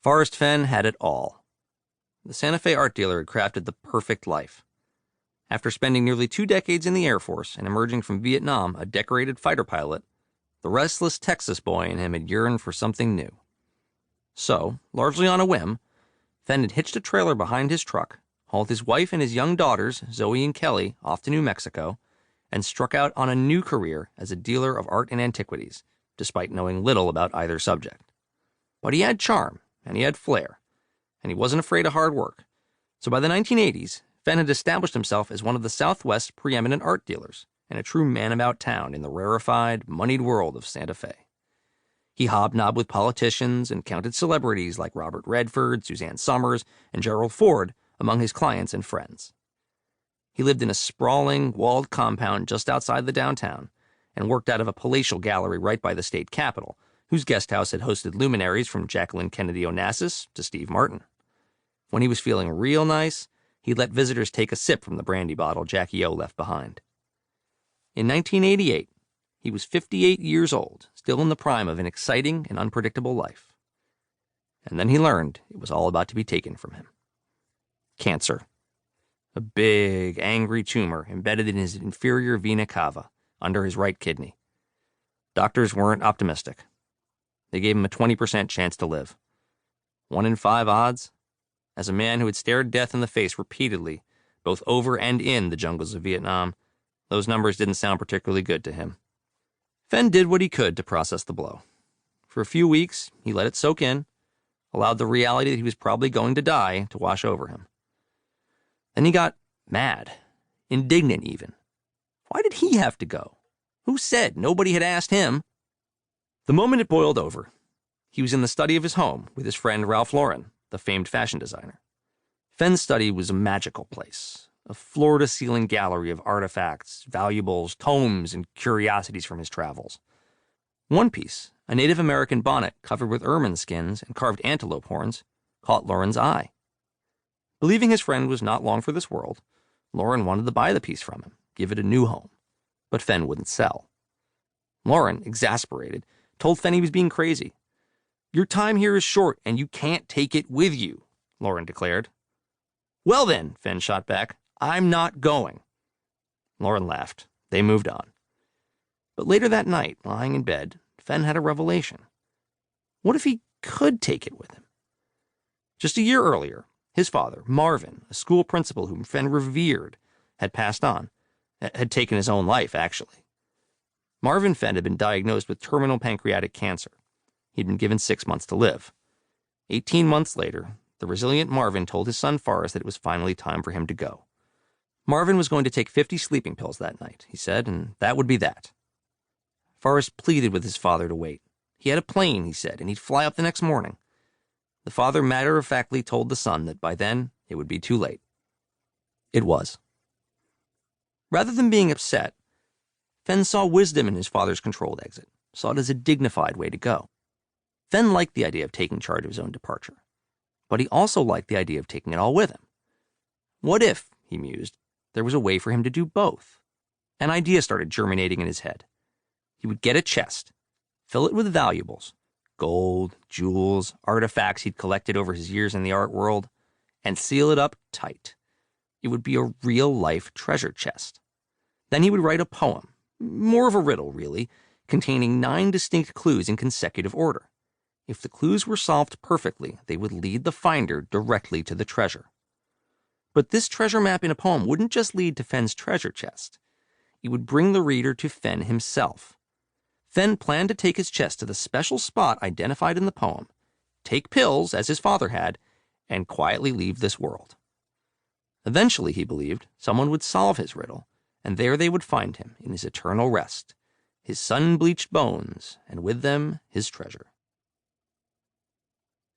Forrest Fenn had it all. The Santa Fe art dealer had crafted the perfect life. After spending nearly 2 decades in the Air Force and emerging from Vietnam a decorated fighter pilot, the restless Texas boy in him had yearned for something new. So, largely on a whim, Fenn had hitched a trailer behind his truck, hauled his wife and his young daughters, Zoe and Kelly, off to New Mexico, and struck out on a new career as a dealer of art and antiquities, despite knowing little about either subject. But he had charm, and he had flair, and he wasn't afraid of hard work. So by the 1980s, Fenn had established himself as one of the Southwest's preeminent art dealers, and a true man about town in the rarefied, moneyed world of Santa Fe. He hobnobbed with politicians and counted celebrities like Robert Redford, Suzanne Summers, and Gerald Ford among his clients and friends. He lived in a sprawling, walled compound just outside the downtown, and worked out of a palatial gallery right by the state capitol, whose guest house had hosted luminaries from Jacqueline Kennedy Onassis to Steve Martin. When he was feeling real nice, he let visitors take a sip from the brandy bottle Jackie O left behind. In 1988, he was 58 years old, still in the prime of an exciting and unpredictable life. And then he learned it was all about to be taken from him. Cancer. A big, angry tumor embedded in his inferior vena cava, under his right kidney. Doctors weren't optimistic. They gave him a 20% chance to live. 1 in 5 odds? As a man who had stared death in the face repeatedly, both over and in the jungles of Vietnam, those numbers didn't sound particularly good to him. Fenn did what he could to process the blow. For a few weeks, he let it soak in, allowed the reality that he was probably going to die to wash over him. Then he got mad, indignant even. Why did he have to go? Who said? Nobody had asked him. The moment it boiled over, he was in the study of his home with his friend Ralph Lauren, the famed fashion designer. Fenn's study was a magical place, a floor-to-ceiling gallery of artifacts, valuables, tomes, and curiosities from his travels. One piece, a Native American bonnet covered with ermine skins and carved antelope horns, caught Lauren's eye. Believing his friend was not long for this world, Lauren wanted to buy the piece from him, give it a new home, but Fenn wouldn't sell. Lauren, exasperated, told Fenn he was being crazy. "Your time here is short, and you can't take it with you," Lauren declared. "Well then," Fenn shot back, "I'm not going." Lauren laughed. They moved on. But later that night, lying in bed, Fenn had a revelation. What if he could take it with him? Just a year earlier, his father, Marvin, a school principal whom Fenn revered, had passed on. Had taken his own life, actually. Marvin Fenn had been diagnosed with terminal pancreatic cancer. He'd been given 6 months to live. 18 months later, the resilient Marvin told his son Forrest that it was finally time for him to go. Marvin was going to take 50 sleeping pills that night, he said, and that would be that. Forrest pleaded with his father to wait. He had a plane, he said, and he'd fly up the next morning. The father matter-of-factly told the son that by then it would be too late. It was. Rather than being upset, Fenn saw wisdom in his father's controlled exit, saw it as a dignified way to go. Fenn liked the idea of taking charge of his own departure, but he also liked the idea of taking it all with him. What if, he mused, there was a way for him to do both? An idea started germinating in his head. He would get a chest, fill it with valuables, gold, jewels, artifacts he'd collected over his years in the art world, and seal it up tight. It would be a real-life treasure chest. Then he would write a poem, more of a riddle, really, containing 9 distinct clues in consecutive order. If the clues were solved perfectly, they would lead the finder directly to the treasure. But this treasure map in a poem wouldn't just lead to Fenn's treasure chest. It would bring the reader to Fenn himself. Fenn planned to take his chest to the special spot identified in the poem, take pills, as his father had, and quietly leave this world. Eventually, he believed, someone would solve his riddle, and there they would find him in his eternal rest, his sun-bleached bones, and with them his treasure.